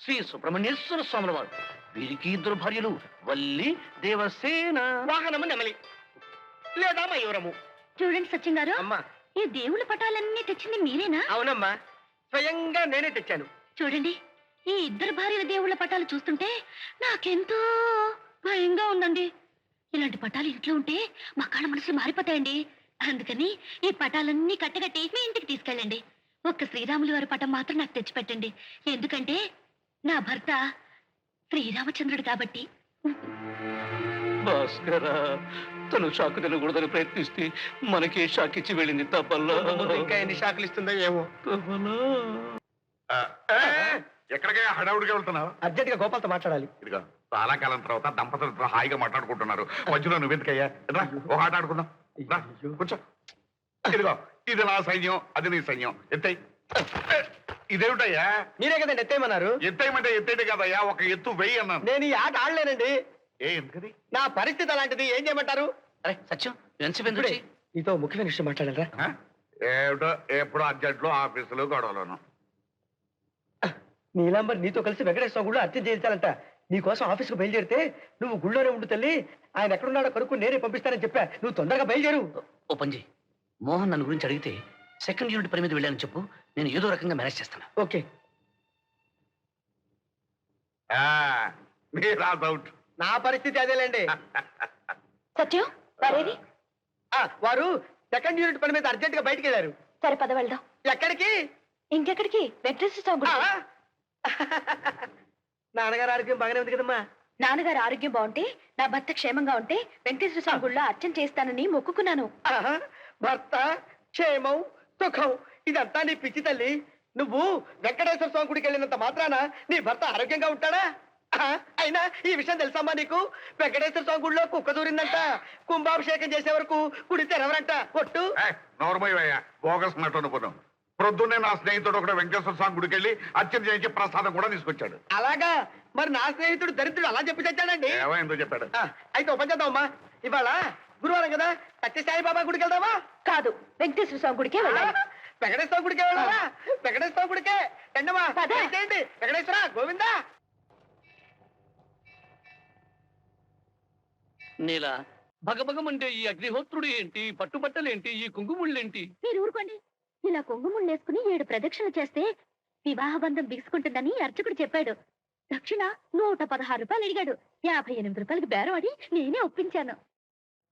శ్రీ సుబ్రహ్మణ్యేశ్వర స్వాముల వారు. వీరికి ఇద్దరు భార్యలు వల్లి దేవసేన. వాహనము నెమలి లేదా మయూరము. చూడండి సత్యం గారు, అమ్మా ఈ దేవుళ్ళ పటాలన్నీ తెచ్చింది మీరేనా? అవునమ్మా, స్వయంగా నేనే తెచ్చాను. చూడండి, ఈ ఇద్దరు భార్యల దేవుళ్ళ పటాలు చూస్తుంటే నాకెంతో భయంగా ఉందండి. ఇలాంటి పటాలు ఇంట్లో ఉంటే మా కాళ్ళ మనసులు మారిపోతాయండి. అందుకని ఈ పటాలన్నీ కట్టగట్టి మీ ఇంటికి తీసుకెళ్ళండి. ఒక్క శ్రీరాములు వారి పటం మాత్రం నాకు తెచ్చిపెట్టండి. ఎందుకంటే నా భర్త శ్రీరామచంద్రుడు కాబట్టి. భాస్కర, తను షాకు తినకూడదని ప్రయత్నిస్తే మనకే షాక్ ఇచ్చి వెళ్ళింది తప్పల్లా. ఇంకా ఎన్ని షాకులు ఇస్తుందో ఏమో. ఎక్కడికే హడావుడిగా వెళ్తున్నావు? అర్జెంట్ గా గోపాల్తో మాట్లాడాలి. ఇదిగో చాలా కాలం తర్వాత దంపతులతో హాయిగా మాట్లాడుకుంటున్నారు. మధ్యలో నువ్వెందుకయ్యా? రా, ఒక ఆట ఆడుకుందాం. రా, కూర్చో. ఇదిగో, ఇది నా సైన్యం, అది నీ సైన్యం. ఎత్తై. ఇదేమిటయ్యా? మీరే కదండి ఎత్తేయమన్నారు. ఎత్తేయమంటే ఎత్తేటి కదయ్యా, ఒక ఎత్తు వెయ్యి అన్నాను. నేను ఈ ఆట ఆడలేనండి. ఎందుకది? నా పరిస్థితి అలాంటిది. ఏం చేయమంటారు? అరే సత్యం, ఎంతసేపు నీతో ముఖ్యమైన విషయం మాట్లాడారా? ఆ? ఏమిటో ఎప్పుడు అర్జెంట్లు, ఆఫీసులు, గొడవలను. నీలాంబర్ నీతో కలిసి వెంకటేశ్వర గుళ్ళు అర్చన చేయించాలంట. నీకోసం ఆఫీస్కు బయలుదేరితే నువ్వు గుళ్ళోనే ఉండు తల్లి, ఆయన ఎక్కడున్నాడో కనుక్కు నేనే పంపిస్తానని చెప్పా. నువ్వు తొందరగా బయలుదేరు. ఓ పని చేయి, మోహన్ నన్ను గురించి అడిగితే సెకండ్ యూనిట్ పని మీద వెళ్ళానని చెప్పు. నేను ఏదో రకంగా మేనేజ్ చేస్తాను. ఓకే. మీరా డౌట్. నా పరిస్థితి అదేలేండి. సత్యం మరేది? వారు సెకండ్ యూనిట్ పని మీద అర్జెంట్ గా బయటికి వెళ్ళారు. సరే పద వెళ్దాం. ఎక్కడికి? ఇంకెక్కడికి? వెంకటేశ్వర స్వామి గుడికి. నాన్నగారు ఆరోగ్యం బాగానే ఉంది కదమ్మా. నాన్నగారు ఆరోగ్యం బాగుంటే, నా భర్త క్షేమంగా ఉంటే వెంకటేశ్వర స్వామి గుడిలో అర్చన చేస్తానని మొక్కుకున్నాను. భర్త క్షేమం సుఖం ఇదంతా నీ పిచ్చి తల్లి. నువ్వు వెంకటేశ్వర స్వామి గుడికి వెళ్ళినంత మాత్రాన నీ భర్త ఆరోగ్యంగా ఉంటాడా? అయినా ఈ విషయం తెలుసమ్మా నీకు? వెంకటేశ్వర స్వామి గుడిలో కుక్క దూరిందంట. కుంభాభిషేకం చేసే వరకు గుడి తెరవరంట. ఒట్టు. నోర్మయ్యా, బోగస్ నటు పోను. ప్రొద్దున్నే నా స్నేహితుడు ఒకటి వెంకటేశ్వర స్వామి గుడికి వెళ్ళి అర్చన చేయించి ప్రసాదం కూడా తీసుకొచ్చాడు. అలాగా? మరి నా స్నేహితుడు దరిద్రుడు అలా చెప్పి తెచ్చాడండి. ఎందుకు చెప్పాడు? అయితే ఉపచేద్దామమ్మా. ఇవాళ గురువారం కదా, సత్యసాయి బాబా గుడికి వెళ్దామా? కాదు, వెంకటేశ్వర స్వామి గుడికే వెళ్ళాలి. వెంకటేశ్వర గుడికే వెళ్ళాలా? వెంకటేశ్వర గుడికే రండమ్మా. చేయండి. వెంకటేశ్వర గోవిందా. నీల భగభగమంటే ఈ అగ్నిహోత్రుడు ఏంటి, పట్టుబట్టలేంటి, ఈ కుంకుముళ్ళేంటి? మీరు ఊరుకోండి. ఇలా కొంగుముళ్ళు వేసుకుని 7 ప్రదక్షిణలు చేస్తే వివాహ బంధం బిగుసుకుంటుందని అర్చకుడు చెప్పాడు. దక్షిణ 116 రూపాయలు అడిగాడు. 58 రూపాయలకి బేరం ఆడి నేనే ఒప్పించాను.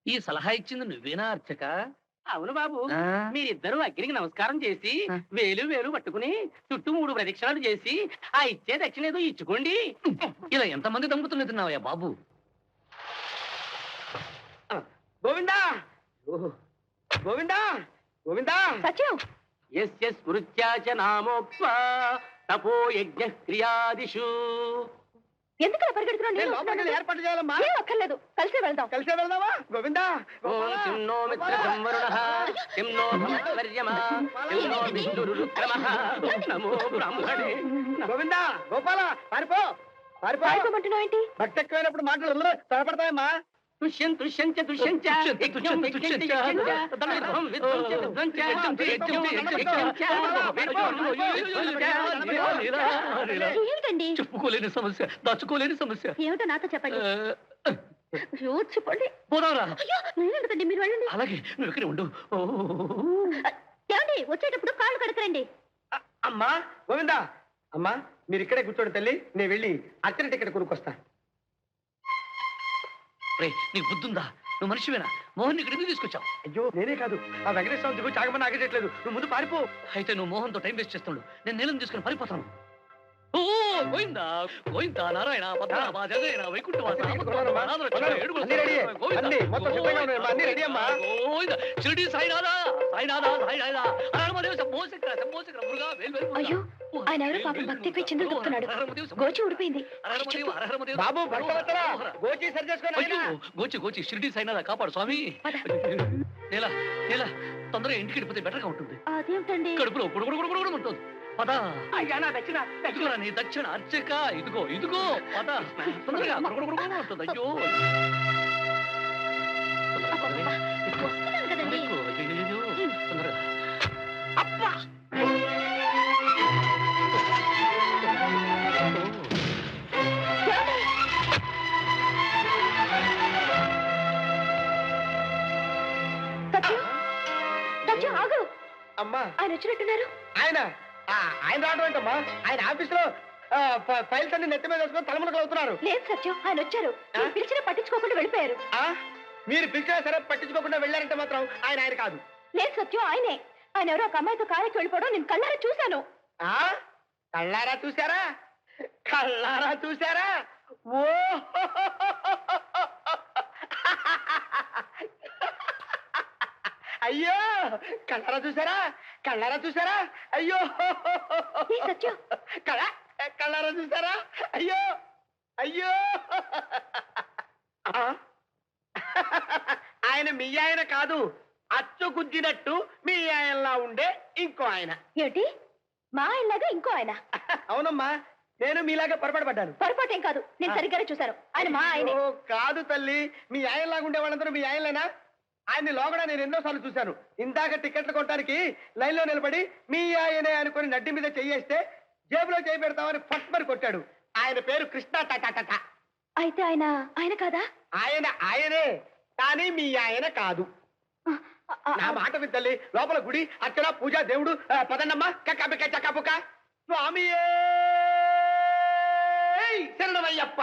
ఈ సలహా ఇచ్చింది నువ్వేనా అర్చక? అవును బాబు, మీరిద్దరూ అగ్నికి నమస్కారం చేసి వేలు వేలు పట్టుకుని చుట్టూ 3 ప్రదక్షిణాలు చేసి ఆ ఇచ్చే దక్షిణ ఏదో ఇచ్చుకోండి. ఇలా ఎంతమంది దంపతులు తిన్నావయ్యా బాబు? గోవిందా గోవిందా గోవిందా. సత్యం, యస్య స్మృత్యాచ నామోక్త్వా తపో యజ్ఞ క్రియాదిషు. ఎందుకు అలా పరిగెడుతున్నావు? నేను లోపలికి వెళ్ళి ఏర్పాటు చేయాలమ్మా. ఏం అక్కర్లేదు, కలిసి వెళ్దాం. కలిసే వెళ్దామా? గోవిందా. ఓం కిం నో మిత్రకం వరుణః కిం నో భక్తవర్యమా కిం నో విష్ణురుక్రమః నమో బ్రాహ్మణే. గోవిందా గోపాల పారిపో పారిపో. పారిపోమంటున్నావు ఏంటి? భక్తి ఎక్కువైనప్పుడు మాటలు త్వరపడతాయమ్మా. తుష్యం తుష్యంచ తుష్యంచ యజ్ఞం యజ్ఞంచ యజ్ఞంచ తదర్థం విధ్వంచ విధ్వంచ యజ్ఞం యజ్ఞంచ ఏమిటండి? చెప్పుకోలేని సమస్య, దాచుకోలేని సమస్య. ఏమిటో నాతో చెప్పండి. అయ్యో, చెప్పండి. పోదాంరా. అయ్యో, నేనెందుకండి, మీరు వెళ్ళండి. అలాగే నువ్వు ఇక్కడ ఉండు. ఏమండి, వచ్చేటప్పుడు కాళ్ళు కడకరండి. అమ్మా గోవిందా. అమ్మా మీరు ఇక్కడే కూర్చోండి తల్లి, నేను వెళ్ళి అర్చన టికెట్ కొనుక్కొస్తా. నీకు బుద్ధుందా? నువ్వు మనిషివేనా? మోహన్ ఇక్కడికి తీసుకొచ్చావు. అయ్యో నేనే కాదు, ఆ వెంకటేశ్వర దిగు చాగమని ఆగట్లేదు. నువ్వు ముందు పారిపో. అయితే నువ్వు మోహన్ తో టైం వేస్ట్ చేస్తున్నాడు. నేను నీళ్ళని తీసుకుని పారిపోతాను. ఓ గోవిందా గోవిందా నారాయణ పద్మనాభ జగదేన వైకుంఠవాస అన్ని రెడీ. అన్ని మొత్తం సిద్ధంగా ఉన్నాయి. అన్ని రెడీ అమ్మా. గోవిందా షిరిడి సాయినాథా సాయినాథా సాయినాథా హరమదేవ శంభో శంకర శంభో శంకర మురుగా వేల్ వేల్. అయ్యో, ఆయన ఎవరో పాపం భక్తికి చిందులు తొక్కుతున్నాడు. గోచి ఊడిపోయింది. బాబు భక్తవత్సలా, గోచి సరి చేసుకోండి. గోచి గోచి షిరిడి సాయినాథా కాపాడు స్వామి. నేల నేల తొందరగా ఇంటికి వెళ్ళిపోతే బెటర్ గా ఉంటుంది. అదేమిటండి? కడుపులో గుడుగుడు ఉంటుంది. పద. అయ్యా నా దక్షిణ. ఇదిగోరా నీ దక్షిణ అర్చక. ఇదిగో ఇదిగో పద. తొందరగా గుడుగుడు ఉంటుంది. అయ్యో వస్తున్నాను కదండి. అబ్బా సత్యం, సత్యం ఆగు. అమ్మా ఆయన వచ్చినట్టున్నారు. ఆయన ఆయన రావడం ఏంటమ్మా? ఆయన ఆఫీస్ లో ఫైల్స్ అన్ని నెత్తి మీద వేసుకొని తలమునకలు అవుతున్నారు. లేదు సత్యం, ఆయన వచ్చారు. మీరు పిలిచినా పట్టించుకోకుండా వెళ్ళిపోయారు. మీరు పిలిచినా సరే పట్టించుకోకుండా వెళ్ళారంటే మాత్రం ఆయన ఆయన కాదు. లేదు సత్యం, ఆయనే. ఆయన ఎవరో ఒక అమ్మాయితో కారెక్కి వెళ్ళిపోవడం నేను కళ్ళారా చూశాను. కళ్ళారా చూసారా? కళ్ళారా చూసారా? ఓ అయ్యో కళ్ళారా చూసారా? కళ్ళారా చూసారా? అయ్యో ఏ సత్యం, కళ్ళారా చూసారా? అయ్యో అయ్యో ఆయన మీ ఆయన కాదు, అచ్చు గుద్దినట్టు మీ ఆయనలా ఉండే ఇంకో ఆయన. ఏమిటి మా ఆయనలాగా ఇంకో ఆయన? అవునమ్మా, నేను మీలాగా పొరపాటు పడ్డాను. పొరపాటేం కాదు, నేను సరిగ్గానే చూశాను. ఆయన మా ఆయనే. ఓ, కాదు తల్లి, మీ ఆయనలాగా ఉండే వాళ్ళందరూ మీ ఆయనలేనా? ఆయన్ని లోగడ నేను ఎన్నోసార్లు చూశాను. ఇందాక టికెట్లు కొట్టడానికి లైన్ లో నిలబడి మీ ఆయనే అనుకుని నడ్డి మీద చెయ్యేస్తే జేబులో చేయి పెడతామని ఫట్ మరి కొట్టాడు. ఆయన పేరు కృష్ణ టాటా. అయితే ఆయన ఆయన కాదా? ఆయన ఆయనే, కానీ మీ ఆయన కాదు. నా మాట విద్దల్లి, లోపల గుడి అర్చన పూజ దేవుడు పదన్నమ్మ కక్కబిక్క చక్కబుక్క స్వామి శరణమయ్యప్ప.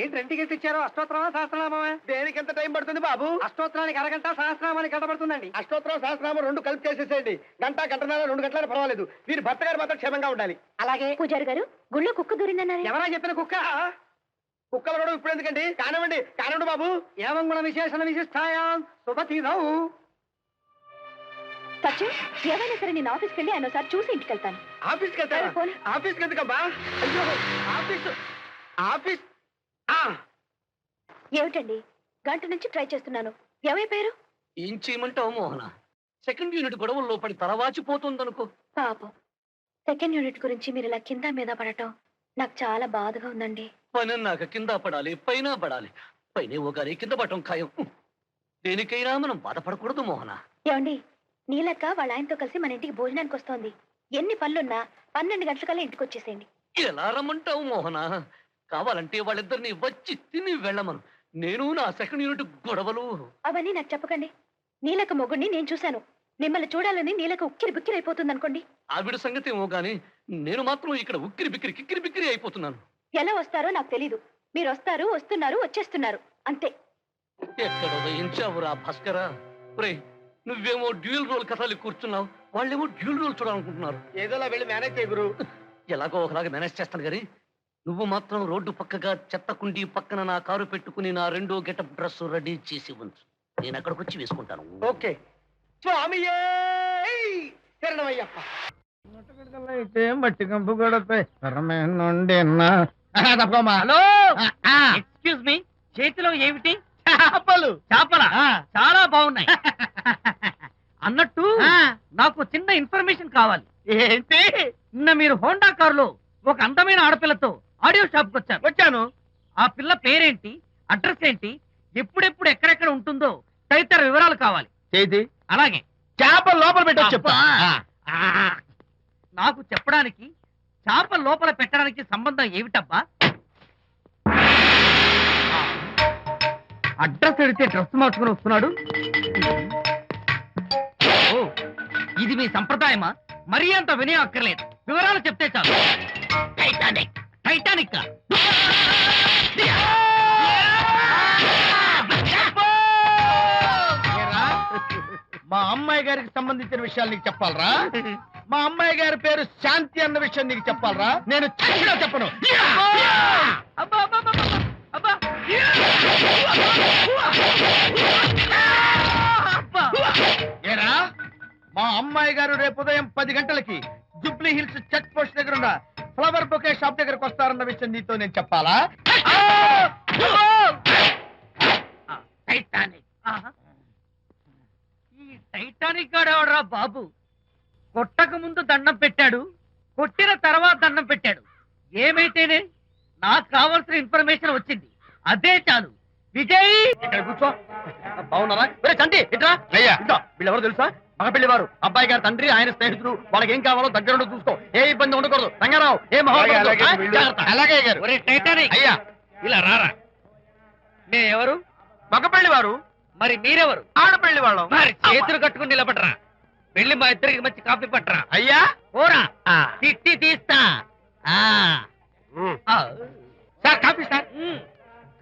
ఏంటి రెండుకి తెచ్చారు? అష్టోత్తరమా సహస్రనామా? దేనికి ఎంత టైం పడుతుంది బాబు? అష్టోత్తరానికి అరగంట, సహస్రనామానికి గంట పడుతుందండి. అష్టోత్తరం సహస్రనామం రెండు కలిపి చేసేసేయండి. గంటన్నర 2 గంటల పర్వాలేదు. మీరు భర్త గారు మాత్రం క్షేమంగా ఉండాలి. అలాగే. పూజారి గారు, గుళ్ళో కుక్క దూరిందన్నారు. ఎవరా చెప్పిన కుక్క? కుక్కలు కూడా ఇప్పుడు ఎందుకండి? కానివ్వండి బాబు. ఏమంగుణ విశేషణ విశిష్టాయాం శుభతీరౌ. సత్యం, ఏమైనా సరే నేను ఆఫీస్కి వెళ్ళి ఆయన ఒకసారి చూసి ఇంటికి వెళ్తాను. ఆఫీస్కి వెళ్తారా? ఆఫీస్కి ఎందుకమ్మా? అయ్యో ఆఫీస్ ఏమిటండి, గంట నుంచి ట్రై చేస్తున్నాను. ఏమైపోయారు? ఏం చేయమంటావు మోహన? సెకండ్ యూనిట్ గొడవల్లో పడి తలవాచిపోతుందనుకో. పాపం, సెకండ్ యూనిట్ గురించి మీరు ఇలా కింద మీద పడటం నాకు చాలా బాధగా ఉందండి. పని నాక కింద పడాలి, పైన పడాలి. పైన ఒకరి కింద పడటం ఖాయం. దేనికైనా మనం బాధపడకూడదు మోహన. ఏమండి, నీలక్క వాళ్ళ ఆయనతో కలిసి మన ఇంటికి భోజనానికి వస్తోంది. ఎన్ని పనులున్నా 12 గంటలకల్లా ఇంటికి వచ్చేసేయండి. ఎలా రమ్మంటావు మోహన? కావాలంటే వాళ్ళిద్దరిని వచ్చి తిని వెళ్ళమను. నేను నా సెకండ్ యూనిట్ గొడవలు అవన్నీ నాకు చెప్పకండి. నీలక మొగుడిని నేను చూశాను. మిమ్మల్ని చూడాలని నీలక ఉక్కిరి బిక్కిరి అయిపోతుంది అనుకోండి. ఆవిడ సంగతి ఏమో గాని నేను మాత్రం ఇక్కడ ఉక్కిరి బిక్కిరి కిక్కిరి బిక్కిరి అయిపోతున్నాను. ఎలా వస్తారో నాకు తెలీదు. మీరు వస్తారు, వస్తున్నారు, వచ్చేస్తున్నారు, అంతే. ఎక్కడ ఉదయించావురా భాస్కరా? రే, నువ్వేమో డ్యూయల్ రోల్ కథలు కూర్చున్నావు, వాళ్ళేమో డ్యూయల్ రోల్ చూడాలనుకుంటున్నారు. ఏదోలా వెళ్ళి మేనేజ్ చేయ గురు. ఎలాగో ఒకలాగా మేనేజ్ చేస్తాను గాని నువ్వు మాత్రం రోడ్డు పక్కగా చెత్త కుండీ పక్కన నా కారు పెట్టుకుని నా రెండో గెటప్ డ్రెస్ రెడీ చేసి ఉంచు. నేను అక్కడికి వచ్చి వేసుకుంటాను. ఓకే. స్వామి శరణమయ్యప్ప. మట్టి కంపు కూడా హలో, ఎక్స్క్యూజ్ మీ, చేతిలో ఏమిటి? చేపలు. చేపలా? చాలా బాగున్నాయి. అన్నట్టు నాకు చిన్న ఇన్ఫర్మేషన్ కావాలి. ఏంటి? నిన్న మీరు హోండా కారులో ఒక అందమైన ఆడపిల్లతో ఆడియో షాప్ కు వచ్చాను. ఆ పిల్ల పేరేంటి, అడ్రస్ ఏంటి, ఎప్పుడెప్పుడు ఎక్కడెక్కడ ఉంటుందో తదితర వివరాలు కావాలి. చేతి అలాగే. చేప లోపల పెట్టచ్చు చెప్పా. నాకు చెప్పడానికి చేప లోపల పెట్టడానికి సంబంధం ఏమిటబ్బా? అడ్రస్ అడిగితే డ్రెస్ మార్చుకుని వస్తున్నాడు. ఓ, ఇది మీ సంప్రదాయమా? మరీ అంత వినయం అక్కర్లేదు, వివరాలు చెప్తే చాలు. టైటానిక్. టైటానిక్ మా అమ్మాయి గారికి సంబంధించిన విషయాలు నీకు చెప్పాలరా? మా అమ్మాయి గారి పేరు శాంతి అన్న విషయం నీకు చెప్పాలరా? నేను చచ్చినా చెప్పను. ఏరా, మా అమ్మాయి గారు రేపు ఉదయం 10 గంటలకి జూబ్లీ హిల్స్ చెక్ పోస్ట్ దగ్గర ఉన్న ఫ్లవర్ బొకే షాప్ దగ్గరకు వస్తారన్న విషయం నీతో నేను చెప్పాలా? టైటానిక్. ఈ టైటానిక్ గాడెవడరా బాబు? కొట్టక ముందు దండం పెట్టాడు, కొట్టిన తర్వాత దండం పెట్టాడు. ఏమైతేనే నాకు కావాల్సిన ఇన్ఫర్మేషన్ వచ్చింది, అదే చాలు. విజయ్ ఇక్కడ కూర్చో. బాగున్నారా? ఒరే చంటి ఇట్రా. అయ్యా. ఇట్రా. వీళ్ళెవరో తెలుసా? మగ పెళ్లివారు, అబ్బాయి గారి తండ్రి, ఆయన స్నేహితులు. వాళ్ళకి ఏం కావాలో దగ్గర చూసుకో. ఏ ఇబ్బంది ఉండకూడదు. రంగారావు ఏ అలాగే, వీళ్ళు. అలాగే గారు. ఒరే టైటానిక్ అయ్యా, ఇలా రారా. మే ఎవరు? మగ పెళ్లివారు, మరి మీరెవరు? ఆడపెళ్లి వాళ్ళం. మరి చేతులు కట్టుకుని నిలబడరా. వెళ్ళి మా ఇద్దరికి మంచి కాఫీ పట్టరా. అయ్యా. ఓరా ఆ. తిట్టి తీస్తా. ఉమ్. Sir coffee sir.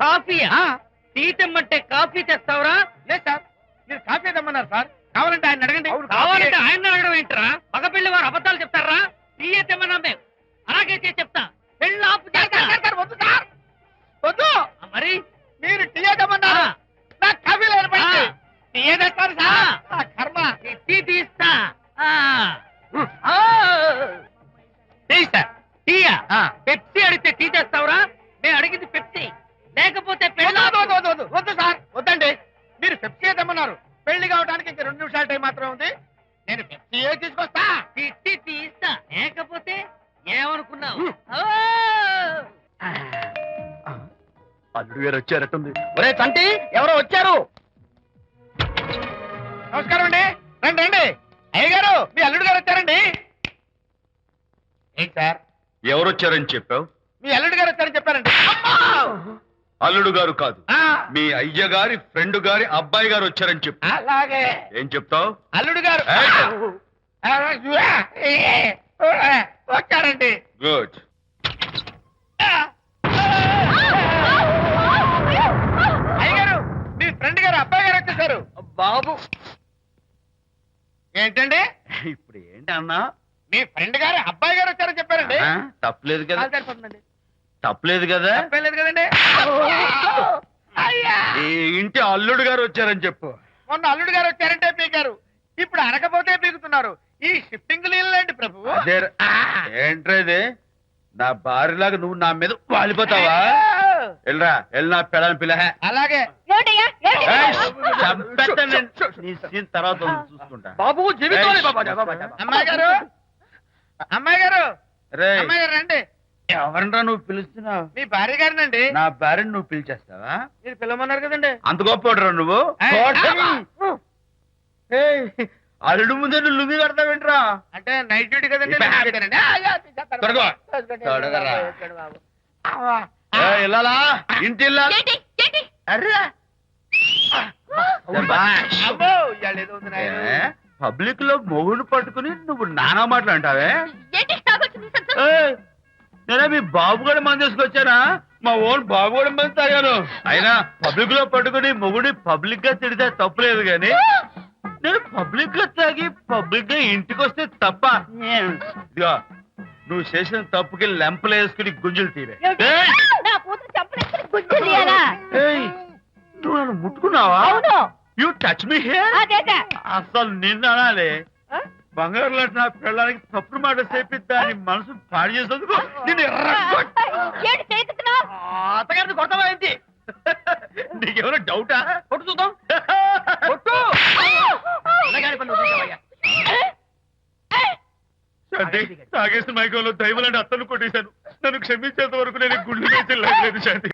కాఫీయా? టీ తెమ్మంటే కాఫీ తెస్తావురా? లేదు సార్, మీరు కాఫీ తెమ్మన్నారు సార్. కావాలంటే ఆయన అడగండి. కావాలంటే ఆయన అడగడం ఏంట్రా? మగ పెళ్లి వారు అబద్ధాలు చెప్తారా? టీ తెమ్మన్నా మేము అలాగే చేసి చెప్తా. పెళ్ళి ఆపు చేస్తా. వద్దు సార్, వద్దు. మరి మీరు టీ తెమ్మన్నారు, నాకు కాఫీ లేదు. టీ తెస్తారు సార్. కర్మ. టీ తీస్తా. తీస్తా. టీయా? పెప్సీ అడిగితే టీ తెస్తావురా? నేను అడిగింది పెప్సీ, లేకపోతే పెళ్ళి ఆపు. వద్దు సార్, వద్దండి. మీరు పెప్సీ తెమ్మన్నారు. పెళ్లి కావడానికి ఇంక 2 నిమిషాల టైం మాత్రం ఉంది. నేను పెప్సీ తీసుకొస్తా. తిట్టి తీస్తా, లేకపోతే ఏమనుకున్నావు? అల్లుడు గారు వచ్చారట్టుంది. ఒరే తంటి, ఎవరో వచ్చారు. నమస్కారం అండి. రండి రండి. అయ్య గారు, మీ అల్లుడు గారు వచ్చారండి. ఏంటి సార్, ఎవరొచ్చారని చెప్పావు? మీ అల్లుడు గారు వచ్చారని చెప్పారండి. అల్లుడు గారు కాదు, ఆ, మీ అయ్య గారి ఫ్రెండ్ గారి అబ్బాయి గారు వచ్చారని చెప్పు. అలాగే. ఏం చెప్తావు? అల్లుడు గారు వచ్చారండి. గుడ్. అయ్యగారు, మీ ఫ్రెండ్ గారు అబ్బాయి గారు వచ్చేసారు. బాబు ఏంటండి, ఇప్పుడు ఏంటి అన్నా? మీ ఫ్రెండ్ గారు అబ్బాయి గారు వచ్చారని చెప్పారండి. తప్పలేదు కదా? కాలు సరిపోతుందండి. తప్పలేదు కదా? తప్పలేదు కదండి. అయ్యా, ఈ ఇంటి అల్లుడు గారు వచ్చారని చెప్పు. మొన్న అల్లుడు గారు వచ్చారంటే పీకారు, ఇప్పుడు అనకపోతే పీకుతున్నారు. ఈ షిఫ్టింగ్ లీలండి ప్రభు. అదే ఏంట్రేది? నా భార్యలాగా నువ్వు నా మీద వాలిపోతావా? వెళ్ళరా, వెళ్ళి నా పెళ్ళని పిల్ల. అలాగే. తర్వాత చూసుకుంటా. బాబు జీవితం. అమ్మాయి గారు, అమ్మాయి గారు, రేయ్, అమ్మాయి గారు రండి. ఎవరినరా నువ్వు పిలుస్తున్నావు? మీ భార్య గారినండి. నా భార్యను నువ్వు పిలిచేస్తావా? మీరు పిలవమన్నారు కదండి. అంత గొప్ప నువ్వు? ఏయ్, అల్లుడు ముందే నువ్వు లుంగి కడతావేంట్రా? అంటే నైట్ డ్యూటీ కదండి. త్వరగా. త్వరగా. ఇల్లాలా, ఇంటి ఇల్లాలా? అర్రే, అబ్బో, ఇవాళ ఏదో ఉంది నాయనా. పబ్లిక్ లో మొగుడు పట్టుకుని నువ్వు నానా మాటలు అంటావే? నేనే మీ బాబు కూడా మంది తీసుకొచ్చానా? మా ఓన్ బాబు కూడా మంది తాగాను. అయినా పబ్లిక్ లో పట్టుకుని మొగుడి పబ్లిక్ గా తిడితే తప్పులేదు గాని, నేను పబ్లిక్ గా తాగి పబ్లిక్ గా ఇంటికి వస్తే తప్ప. ఇదిగో, నువ్వు చేసిన తప్పుకి లెంపలు వేసుకుని గుంజులు తీవే. నువ్వు నన్ను ముట్టుకున్నావా? You touch me here. అసలు నిన్ను అనాలి. బంగారు లాంటి నా పిల్లలకి తప్పుడు మాట చేపిద్దాని మనసు పాడు చేసేందుకు నిన్ను అత్తగారిని కొడతావా ఏంటి? నీకేమైనా డౌటా? కొట్టు చూద్దాం. కొట్టు. తాగేసిన మైకంలో దైవం లాంటి అత్తను కొట్టేశాను. నన్ను క్షమించేంత వరకు నేను గుండె వేసి లేదు శాంతి.